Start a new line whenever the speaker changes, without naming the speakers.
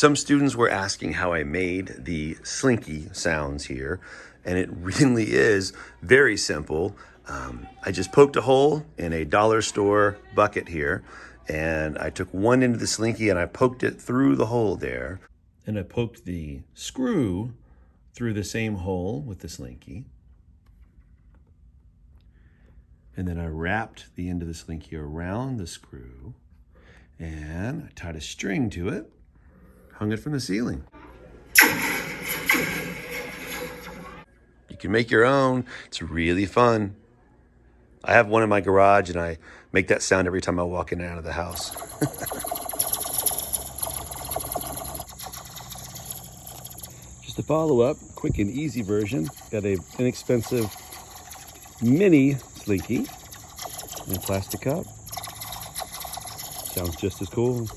Some students were asking how I made the Slinky sounds here, and it really is very simple. I just poked a hole in a dollar store bucket here, and I took one end of the Slinky and I poked it through the hole there. And I poked the screw through the same hole with the Slinky. And then I wrapped the end of the Slinky around the screw, and I tied a string to it, hung it from the ceiling. You can make your own. It's really fun. I have one in my garage, and I make that sound every time I walk in and out of the house. Just a follow-up, quick and easy version. Got an inexpensive mini Slinky in a plastic cup. Sounds just as cool.